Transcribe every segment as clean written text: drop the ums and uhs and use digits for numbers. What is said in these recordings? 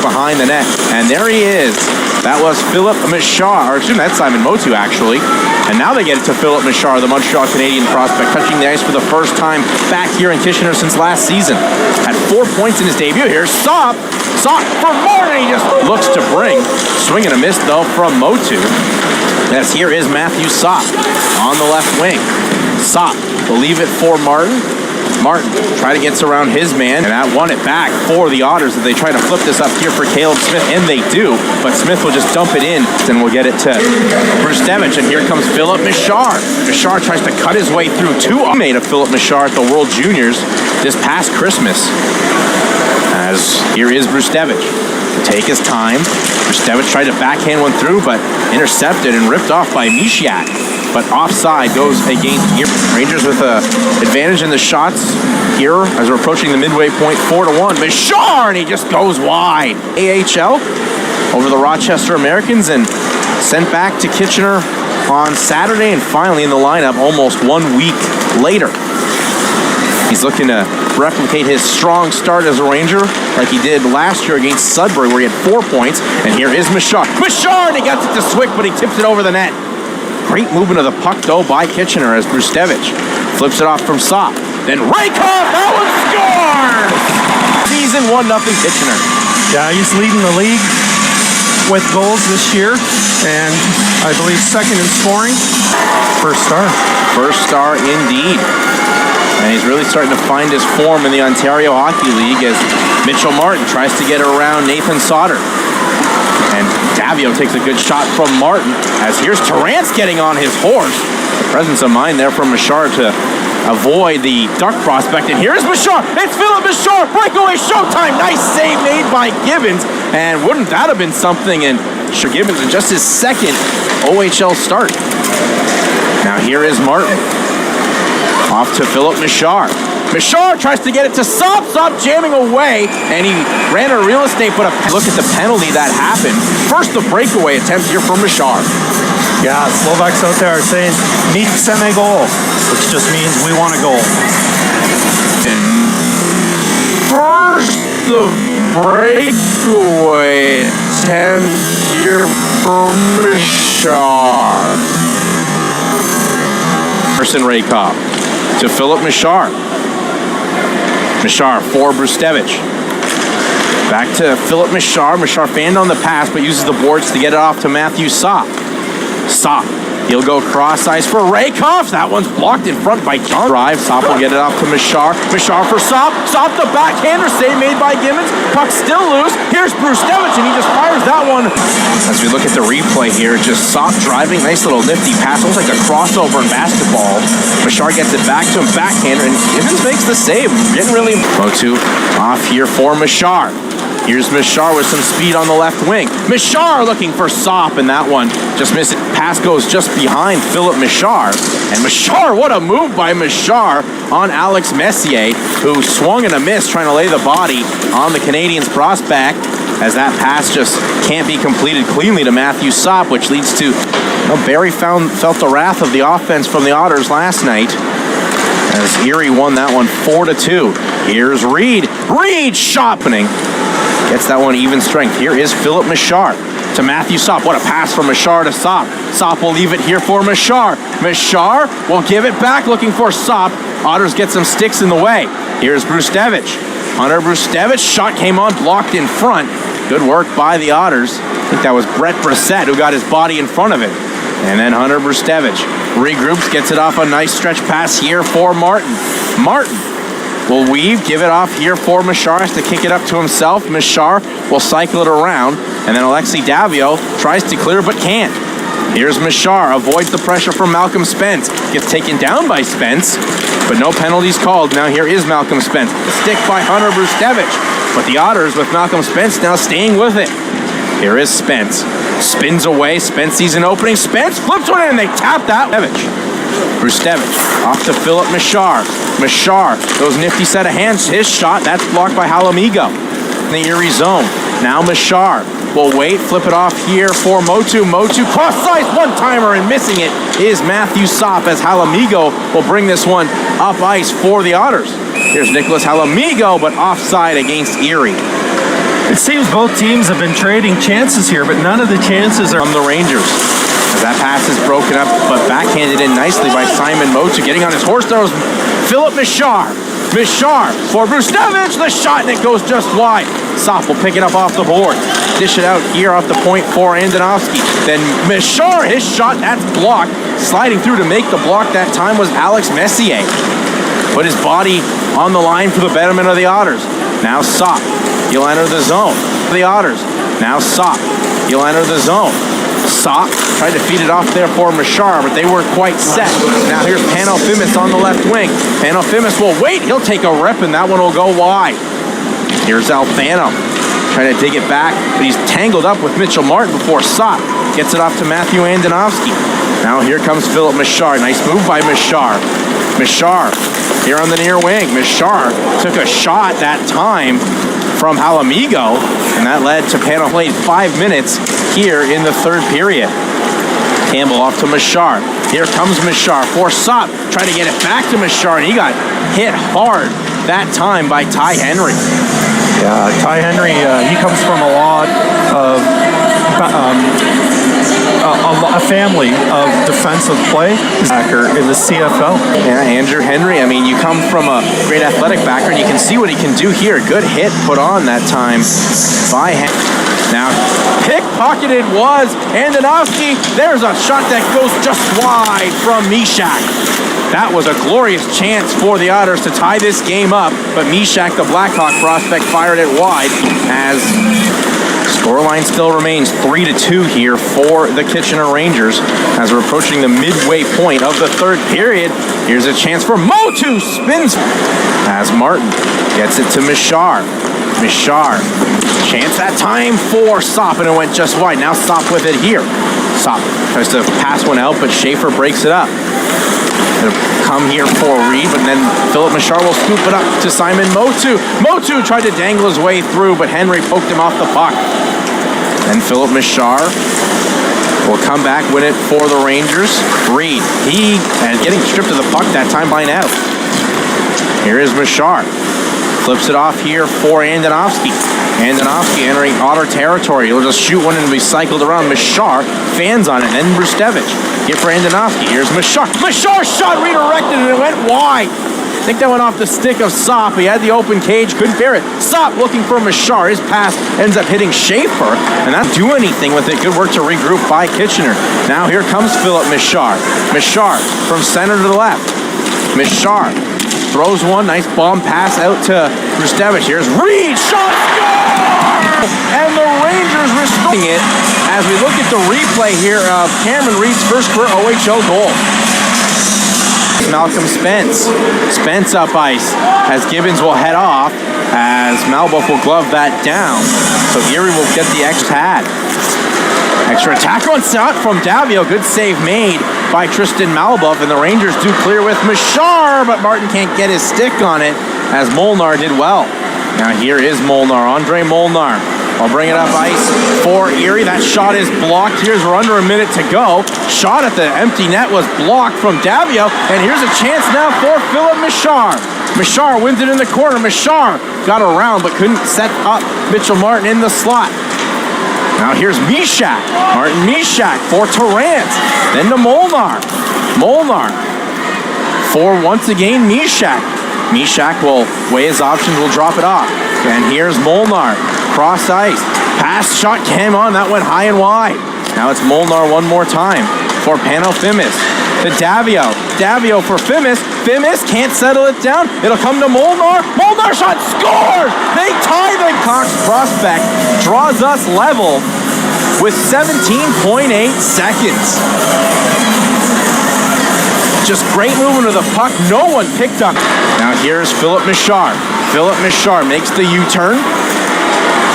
behind the net. And there he is. That was Filip Mešár, or excuse me, that's Simon Motu, actually. And now they get it to Filip Mešár, the Montreal Canadian prospect, touching the ice for the first time back here in Kitchener since last season. Had 4 points in his debut. Here's Sop. Sop for more, and he just looks to bring. Swing and a miss, though, from Motu. Yes, here is Matthew Sop on the left wing. Sop will leave it for Martin. Martin try to get around his man, and that won it back for the Otters as they try to flip this up here for Caleb Smith, and they do, but Smith will just dump it in, and we'll get it to Brustevich, and here comes Filip Mešár. Mešár tries to cut his way through two. Made of Filip Mešár at the World Juniors this past Christmas. As here is Brustevich to take his time. Brustevich tried to backhand one through, but intercepted and ripped off by Misiak. But offside goes against here. Rangers with an advantage in the shots here as we're approaching the midway point, 4-1. Mešár, and he just goes wide. AHL over the Rochester Americans and sent back to Kitchener on Saturday, and finally in the lineup almost 1 week later. He's looking to replicate his strong start as a Ranger like he did last year against Sudbury, where he had 4 points. And here is Mešár. Mešár, and he gets it to Swick, but he tips it over the net. Great movement of the puck, though, by Kitchener as Brustevich flips it off from Sop. Then Rakoff, that one scores! Season 1-0 Kitchener. Yeah, he's leading the league with goals this year, and I believe second in scoring. First star. First star indeed. And he's really starting to find his form in the Ontario Hockey League as Mitchell Martin tries to get around Nathan Sauter. And Davio takes a good shot from Martin as here's Terrance getting on his horse. The presence of mind there from Mešár to avoid the duck prospect. And here's Mešár. It's Filip Mešár. Breakaway showtime. Nice save made by Gibbons. And wouldn't that have been something? And sure, Gibbons in just his second OHL start. Now here is Martin. Off to Filip Mešár. Mešár tries to get it to Sop. Sop jamming away, and he ran a real estate, but look at the penalty that happened. First, the breakaway attempt here from Mešár. Yeah, Slovaks out there are saying, "Mi chceme goal," which just means we want a goal. First, the breakaway attempt here from Mešár. Emerson Rakoff to Filip Mešár. Mešár for Brustevich. Back to Filip Mešár. Mešár fanned on the pass, but uses the boards to get it off to Matthew Sop. Sop. He'll go cross ice for Rakoff. That one's blocked in front by John. Drive. Sop will get it off to Mešár. Mešár for Sop. Sop the backhander save made by Gibbons. Puck still loose. Here's Brustevich, and he just fires that one. As we look at the replay here, just Sop driving. Nice little nifty pass. Looks like a crossover in basketball. Mešár gets it back to him, backhander, and Gibbons makes the save. Getting really Motu off here for Mešár. Here's Mešár with some speed on the left wing. Mešár looking for Sop, and that one just missed it. Pass goes just behind Filip Mešár. And Mešár, what a move by Mešár on Alex Messier, who swung and a miss trying to lay the body on the Canadiens prospect, as that pass just can't be completed cleanly to Matthew Sop, which leads to Barrie felt the wrath of the offense from the Otters last night, as Erie won that one 4-2. Here's Reed. Reed shopping. Gets that one even strength. Here is Filip Mešár to Matthew Sop. What a pass from Mešár to Sop. Sop will leave it here for Mešár. Mešár will give it back looking for Sop. Otters get some sticks in the way. Here's Brustevich. Hunter Brustevich. Shot came on, blocked in front. Good work by the Otters. I think that was Brett Brissett who got his body in front of it. And then Hunter Brustevich regroups, gets it off a nice stretch pass here for Martin. Martin will weave, give it off here for Mešár, has to kick it up to himself. Mešár will cycle it around, and then Alexei Davio tries to clear but can't. Here's Mešár, avoids the pressure from Malcolm Spence. Gets taken down by Spence, but no penalties called. Now here is Malcolm Spence. The stick by Hunter Brustevich, but the Otters with Malcolm Spence now staying with it. Here is Spence. Spins away. Spence sees an opening. Spence flips one in, and they tap that. Brustevich off to Filip Mešár. Mešár, those nifty set of hands. His shot, that's blocked by Halamigo in the Erie zone. Now Mešár will wait, flip it off here for Motu. Motu cross-size one-timer, and missing it is Matthew Sop, as Halamigo will bring this one up ice for the Otters. Here's Nicholas Halamigo, but offside against Erie. It seems both teams have been trading chances here, but none of the chances are from the Rangers. As that pass is broken up, but backhanded in nicely by Simon Motu. Getting on his horse, there was Filip Mešár. Mešár for Brustevich, the shot, and it goes just wide. Soft will pick it up off the board. Dish it out here off the point for Andonovski. Then Mešár, his shot, that's blocked. Sliding through to make the block that time was Alex Messier. Put his body on the line for the betterment of the Otters. Now Soft, he'll enter the zone. The Otters, now Soft, he'll enter the zone. Soft tried to feed it off there for Mešár, but they weren't quite set. Now here's Panofimos on the left wing. Panofimos will wait. He'll take a rip, and that one will go wide. Here's Alfano trying to dig it back, but he's tangled up with Mitchell Martin before Soft gets it off to Matthew Andonovski. Now here comes Filip Mešár. Nice move by Mešár. Mešár here on the near wing. Mešár took a shot that time from Halamigo, and that led to Pano played 5 minutes here in the third period. Campbell off to Mešár. Here comes Mešár for Sopp. Trying to get it back to Mešár, and he got hit hard that time by Ty Henry. Yeah, Ty Henry, he comes from a lot of a family of defensive play backer in the CFL. Yeah, Andrew Henry, I mean, you come from a great athletic background. You can see what he can do here. Good hit put on that time by Henry. Now, pickpocketed was Andonovski. There's a shot that goes just wide from Mešák. That was a glorious chance for the Otters to tie this game up, but Mešák, the Blackhawk prospect, fired it wide as scoreline still remains 3-2 here for the Kitchener Rangers as we're approaching the midway point of the third period. Here's a chance for Motu, spins as Martin gets it to Mešár. Mešár, chance that time for Sopp, and it went just wide. Now Sopp with it here. Sopp tries to pass one out, but Schaefer breaks it up. It'll come here for Reed, but then Filip Mešár will scoop it up to Simon Motu. Motu tried to dangle his way through, but Henry poked him off the puck. Then Filip Mešár will come back, win it for the Rangers. Reed, he and getting stripped of the puck that time by now. Here is Mešár. Flips it off here for Andonovski. Andonovski entering Otter territory. He'll just shoot one and be cycled around. Mešár fans on it. Then Brustevich. Here for Andonovski. Here's Mešár. Mešár shot redirected and it went wide. I think that went off the stick of Sopp. He had the open cage, couldn't bear it. Sopp looking for Mešár. His pass ends up hitting Schaefer, and not do anything with it. Good work to regroup by Kitchener. Now here comes Filip Mešár. Mešár from center to the left. Mešár throws one, nice bomb pass out to Brustevich. Here's Reed, shot, score! And the Rangers restoring it as we look at the replay here of Cameron Reed's first career OHL goal. Malcolm Spence. Spence up ice as Gibbons will head off as Malbuff will glove that down. So Erie will get the extra pad. Extra attack on shot from Davio. Good save made by Tristan Malbuff, and the Rangers do clear with Mešár, but Martin can't get his stick on it as Molnar did well. Now here is Molnar, Andre Molnar. I'll bring it up ice for Erie. That shot is blocked. Here's we're under a minute to go. Shot at the empty net was blocked from Davio, and here's a chance now for Filip Mešár. Mešár wins it in the corner. Mešár got around but couldn't set up Mitchell Martin in the slot. Now here's Mešák. Martin Mešák for Tarrant. Then to Molnar. Molnar for once again Mešák. Mešák will weigh his options, will drop it off. And here's Molnar. Cross ice. Pass shot came on. That went high and wide. Now it's Molnar one more time for Panofimos. To Davio. Davio for Fimis. Fimis can't settle it down. It'll come to Molnar. Molnar shot scores! They tie the Cox prospect. Draws us level with 17.8 seconds. Just great movement of the puck. No one picked up. Now here's Filip Mešár. Filip Mešár makes the U-turn.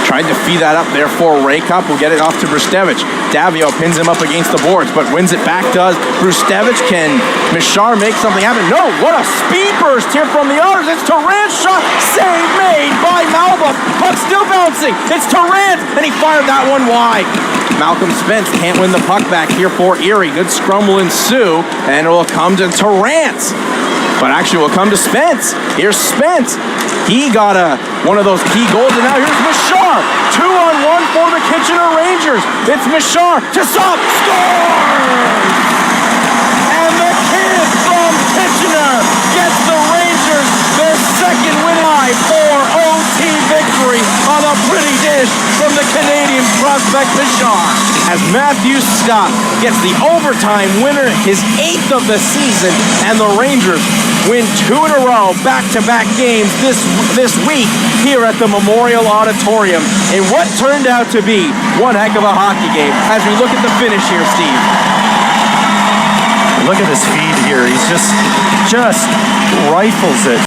Tried to feed that up there for Raycup. Will get it off to Brustevich. Davio pins him up against the boards, but wins it back does Brustevich. Can Mešár make something happen? No, what a speed burst here from the Otters. It's Tarrant's shot. Save made by Malbuff. Puck still bouncing. It's Tarrant, and he fired that one wide. Malcolm Spence can't win the puck back here for Erie. Good scrum will ensue, and it will come to Tarrant. But actually, we'll come to Spence. Here's Spence. He got one of those key goals, and now here's Mešár. 2-on-1 for the Kitchener Rangers. It's Mešár to Saab. Scores! And the kid from Kitchener gets the Rangers their second win by 4-OT victory on a pretty dish from the Canadian prospect Mešár. As Matthew Scott gets the overtime winner, his 8th of the season, and the Rangers win 2 in a row, back-to-back games this week here at the Memorial Auditorium in what turned out to be one heck of a hockey game. As we look at the finish here, Steve. Look at his feed here. He's just rifles it.